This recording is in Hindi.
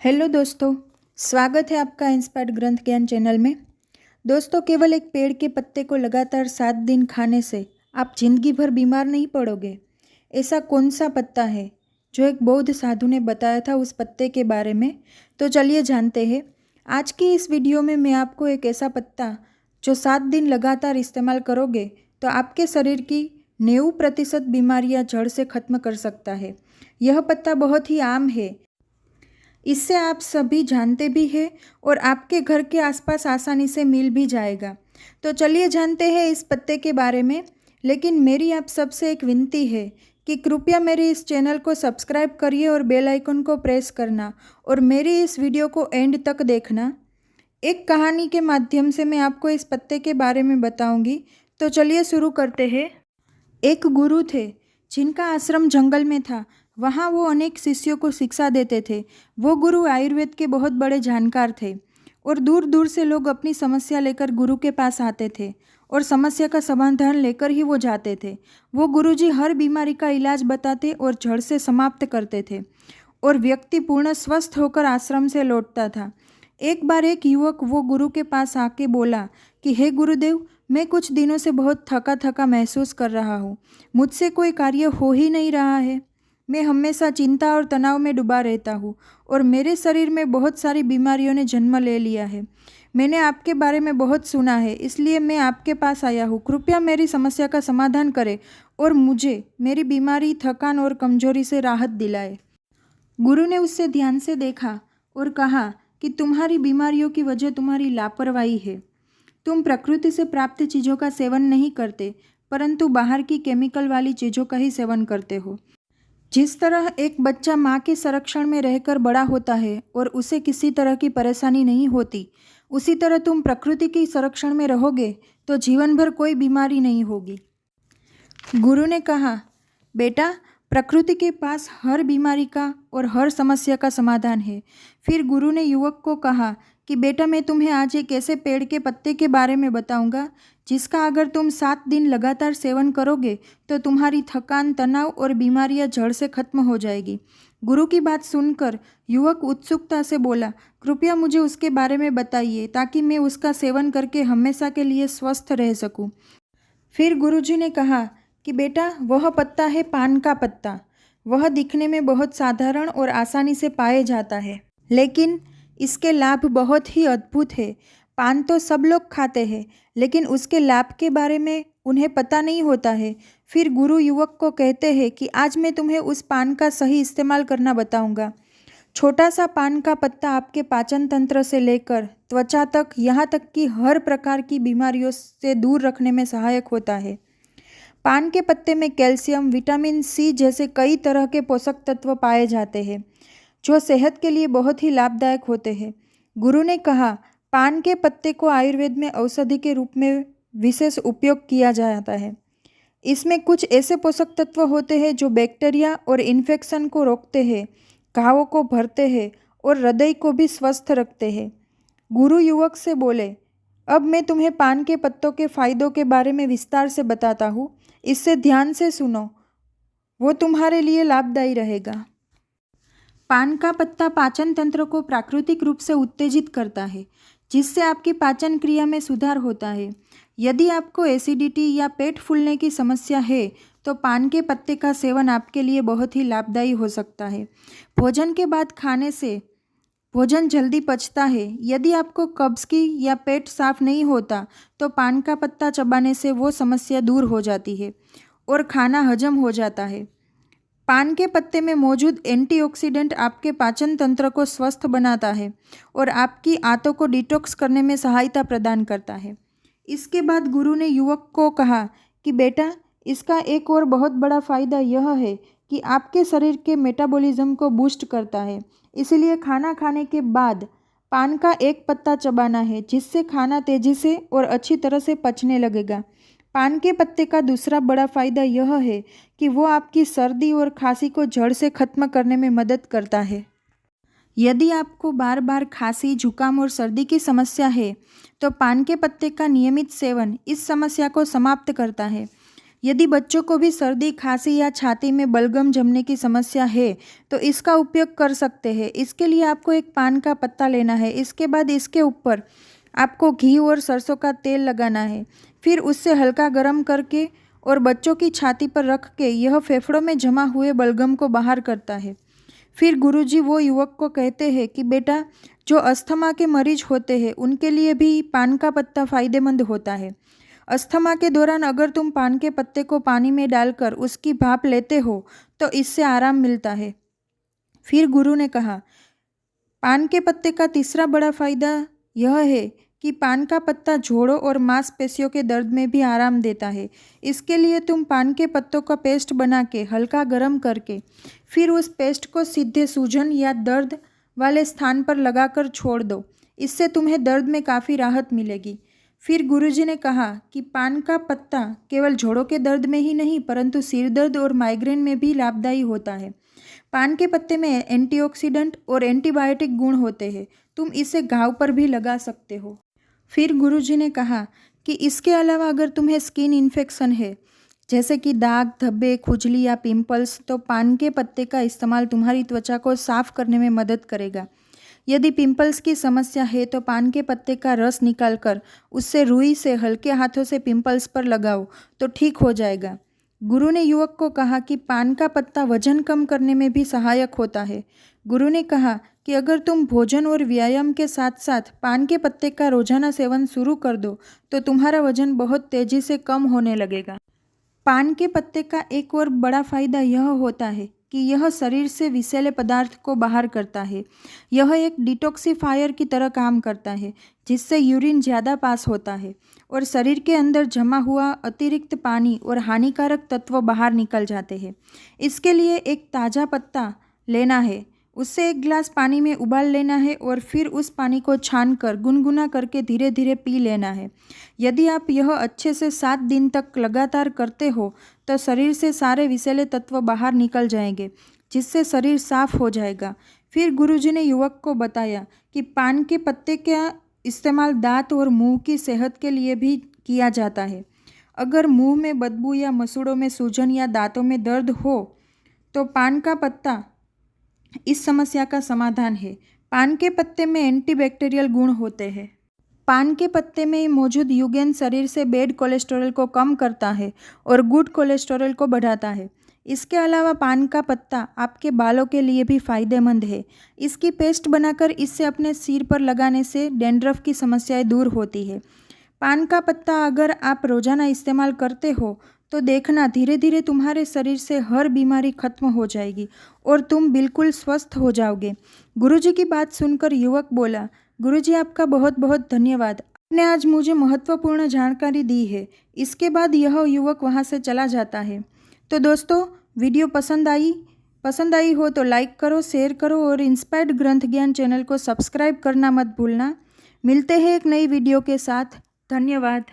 हेलो दोस्तों, स्वागत है आपका इंस्पायर्ड ग्रंथ ज्ञान चैनल में। दोस्तों, केवल एक पेड़ के पत्ते को लगातार 7 दिन खाने से आप जिंदगी भर बीमार नहीं पड़ोगे। ऐसा कौन सा पत्ता है जो एक बौद्ध साधु ने बताया था उस पत्ते के बारे में? तो चलिए जानते हैं। आज की इस वीडियो में मैं आपको एक ऐसा पत्ता जो 7 दिन लगातार इस्तेमाल करोगे तो आपके शरीर की 90% बीमारियां जड़ से खत्म कर सकता है। यह पत्ता बहुत ही आम है, इससे आप सभी जानते भी हैं और आपके घर के आसपास आसानी से मिल भी जाएगा। तो चलिए जानते हैं इस पत्ते के बारे में। लेकिन मेरी आप सबसे एक विनती है कि कृपया मेरे इस चैनल को सब्सक्राइब करिए और बेल आइकन को प्रेस करना और मेरी इस वीडियो को एंड तक देखना। एक कहानी के माध्यम से मैं आपको इस पत्ते के बारे में बताऊंगी। तो चलिए शुरू करते हैं। एक गुरु थे जिनका आश्रम जंगल में था। वहाँ वो अनेक शिष्यों को शिक्षा देते थे। वो गुरु आयुर्वेद के बहुत बड़े जानकार थे और दूर दूर से लोग अपनी समस्या लेकर गुरु के पास आते थे और समस्या का समाधान लेकर ही वो जाते थे। वो गुरुजी हर बीमारी का इलाज बताते और जड़ से समाप्त करते थे और व्यक्ति पूर्ण स्वस्थ होकर आश्रम से लौटता था। एक बार एक युवक वो गुरु के पास आके बोला कि हे गुरुदेव, मैं कुछ दिनों से बहुत थका थका महसूस कर रहा हूँ। मुझसे कोई कार्य हो ही नहीं रहा है। मैं हमेशा चिंता और तनाव में डूबा रहता हूँ और मेरे शरीर में बहुत सारी बीमारियों ने जन्म ले लिया है। मैंने आपके बारे में बहुत सुना है, इसलिए मैं आपके पास आया हूँ। कृपया मेरी समस्या का समाधान करें और मुझे मेरी बीमारी, थकान और कमजोरी से राहत दिलाए। गुरु ने उससे ध्यान से देखा और कहा कि तुम्हारी बीमारियों की वजह तुम्हारी लापरवाही है। तुम प्रकृति से प्राप्त चीज़ों का सेवन नहीं करते, परंतु बाहर की केमिकल वाली चीज़ों का ही सेवन करते हो। जिस तरह एक बच्चा माँ के संरक्षण में रहकर बड़ा होता है और उसे किसी तरह की परेशानी नहीं होती, उसी तरह तुम प्रकृति के संरक्षण में रहोगे तो जीवन भर कोई बीमारी नहीं होगी। गुरु ने कहा, बेटा, प्रकृति के पास हर बीमारी का और हर समस्या का समाधान है। फिर गुरु ने युवक को कहा कि बेटा, मैं तुम्हें आज एक ऐसे पेड़ के पत्ते के बारे में बताऊंगा जिसका अगर तुम 7 दिन लगातार सेवन करोगे तो तुम्हारी थकान, तनाव और बीमारियां जड़ से खत्म हो जाएगी। गुरु की बात सुनकर युवक उत्सुकता से बोला, कृपया मुझे उसके बारे में बताइए ताकि मैं उसका सेवन करके हमेशा के लिए स्वस्थ रह सकूं। फिर गुरुजी ने कहा कि बेटा, वह पत्ता है पान का पत्ता। वह दिखने में बहुत साधारण और आसानी से पाए जाता है, लेकिन इसके लाभ बहुत ही अद्भुत है। पान तो सब लोग खाते हैं, लेकिन उसके लाभ के बारे में उन्हें पता नहीं होता है। फिर गुरु युवक को कहते हैं कि आज मैं तुम्हें उस पान का सही इस्तेमाल करना बताऊंगा। छोटा सा पान का पत्ता आपके पाचन तंत्र से लेकर त्वचा तक, यहाँ तक कि हर प्रकार की बीमारियों से दूर रखने में सहायक होता है। पान के पत्ते में कैल्शियम, विटामिन सी जैसे कई तरह के पोषक तत्व पाए जाते हैं जो सेहत के लिए बहुत ही लाभदायक होते हैं। गुरु ने कहा, पान के पत्ते को आयुर्वेद में औषधि के रूप में विशेष उपयोग किया जाता है। इसमें कुछ ऐसे पोषक तत्व होते हैं जो बैक्टीरिया और इन्फेक्शन को रोकते हैं, घावों को भरते हैं और हृदय को भी स्वस्थ रखते हैं। गुरु युवक से बोले, अब मैं तुम्हें पान के पत्तों के फायदों के बारे में विस्तार से बताता हूँ। इससे ध्यान से सुनो, वो तुम्हारे लिए लाभदायी रहेगा। पान का पत्ता पाचन तंत्र को प्राकृतिक रूप से उत्तेजित करता है, जिससे आपकी पाचन क्रिया में सुधार होता है। यदि आपको एसिडिटी या पेट फूलने की समस्या है तो पान के पत्ते का सेवन आपके लिए बहुत ही लाभदायी हो सकता है। भोजन के बाद खाने से भोजन जल्दी पचता है। यदि आपको कब्ज की या पेट साफ नहीं होता तो पान का पत्ता चबाने से वो समस्या दूर हो जाती है और खाना हजम हो जाता है। पान के पत्ते में मौजूद एंटीऑक्सीडेंट आपके पाचन तंत्र को स्वस्थ बनाता है और आपकी आंतों को डिटॉक्स करने में सहायता प्रदान करता है। इसके बाद गुरु ने युवक को कहा कि बेटा, इसका एक और बहुत बड़ा फ़ायदा यह है कि आपके शरीर के मेटाबॉलिज्म को बूस्ट करता है। इसलिए खाना खाने के बाद पान का एक पत्ता चबाना है, जिससे खाना तेज़ी से और अच्छी तरह से पचने लगेगा। पान के पत्ते का दूसरा बड़ा फ़ायदा यह है कि वो आपकी सर्दी और खांसी को जड़ से ख़त्म करने में मदद करता है। यदि आपको बार बार खांसी, जुकाम और सर्दी की समस्या है तो पान के पत्ते का नियमित सेवन इस समस्या को समाप्त करता है। यदि बच्चों को भी सर्दी, खांसी या छाती में बलगम जमने की समस्या है तो इसका उपयोग कर सकते हैं। इसके लिए आपको एक पान का पत्ता लेना है। इसके बाद इसके ऊपर आपको घी और सरसों का तेल लगाना है। फिर उससे हल्का गर्म करके और बच्चों की छाती पर रख के यह फेफड़ों में जमा हुए बलगम को बाहर करता है। फिर गुरुजी वो युवक को कहते हैं कि बेटा, जो अस्थमा के मरीज होते हैं उनके लिए भी पान का पत्ता फ़ायदेमंद होता है। अस्थमा के दौरान अगर तुम पान के पत्ते को पानी में डालकर उसकी भाप लेते हो तो इससे आराम मिलता है। फिर गुरु ने कहा, पान के पत्ते का तीसरा बड़ा फ़ायदा यह है कि पान का पत्ता जोड़ों और मांसपेशियों के दर्द में भी आराम देता है। इसके लिए तुम पान के पत्तों का पेस्ट बना के हल्का गर्म करके फिर उस पेस्ट को सीधे सूजन या दर्द वाले स्थान पर लगाकर छोड़ दो। इससे तुम्हें दर्द में काफ़ी राहत मिलेगी। फिर गुरुजी ने कहा कि पान का पत्ता केवल जोड़ों के दर्द में ही नहीं परंतु सिर दर्द और माइग्रेन में भी लाभदायी होता है। पान के पत्ते में एंटीऑक्सीडेंट और एंटीबायोटिक गुण होते हैं। तुम इसे घाव पर भी लगा सकते हो। फिर गुरुजी ने कहा कि इसके अलावा अगर तुम्हें स्किन इन्फेक्शन है जैसे कि दाग, धब्बे, खुजली या पिंपल्स तो पान के पत्ते का इस्तेमाल तुम्हारी त्वचा को साफ करने में मदद करेगा। यदि पिंपल्स की समस्या है तो पान के पत्ते का रस निकालकर उससे रुई से हल्के हाथों से पिंपल्स पर लगाओ तो ठीक हो जाएगा। गुरु ने युवक को कहा कि पान का पत्ता वजन कम करने में भी सहायक होता है। गुरु ने कहा कि अगर तुम भोजन और व्यायाम के साथ साथ पान के पत्ते का रोजाना सेवन शुरू कर दो तो तुम्हारा वजन बहुत तेजी से कम होने लगेगा। पान के पत्ते का एक और बड़ा फायदा यह होता है कि यह शरीर से विषैले पदार्थ को बाहर करता है। यह एक डिटॉक्सिफायर की तरह काम करता है जिससे यूरिन ज़्यादा पास होता है और शरीर के अंदर जमा हुआ अतिरिक्त पानी और हानिकारक तत्व बाहर निकल जाते हैं। इसके लिए एक ताज़ा पत्ता लेना है, उससे एक गिलास पानी में उबाल लेना है और फिर उस पानी को छानकर गुनगुना करके धीरे धीरे पी लेना है। यदि आप यह अच्छे से 7 दिन तक लगातार करते हो तो शरीर से सारे विषैले तत्व बाहर निकल जाएंगे जिससे शरीर साफ हो जाएगा। फिर गुरुजी ने युवक को बताया कि पान के पत्ते का इस्तेमाल दांत और मुंह की सेहत के लिए भी किया जाता है। अगर मुंह में बदबू या मसूड़ों में सूजन या दांतों में दर्द हो तो पान का पत्ता इस समस्या का समाधान है। पान के पत्ते में एंटीबैक्टीरियल गुण होते हैं। पान के पत्ते में मौजूद यूगेन शरीर से बैड कोलेस्ट्रॉल को कम करता है और गुड कोलेस्ट्रॉल को बढ़ाता है। इसके अलावा पान का पत्ता आपके बालों के लिए भी फ़ायदेमंद है। इसकी पेस्ट बनाकर इससे अपने सिर पर लगाने से डैंड्रफ की समस्याएं दूर होती है। पान का पत्ता अगर आप रोज़ाना इस्तेमाल करते हो तो देखना धीरे धीरे तुम्हारे शरीर से हर बीमारी खत्म हो जाएगी और तुम बिल्कुल स्वस्थ हो जाओगे। गुरुजी की बात सुनकर युवक बोला, गुरुजी आपका बहुत बहुत धन्यवाद, आपने आज मुझे महत्वपूर्ण जानकारी दी है। इसके बाद यह युवक वहाँ से चला जाता है। तो दोस्तों, वीडियो पसंद आई हो तो लाइक करो, शेयर करो और इंस्पायर्ड ग्रंथ ज्ञान चैनल को सब्सक्राइब करना मत भूलना। मिलते हैं एक नई वीडियो के साथ। धन्यवाद।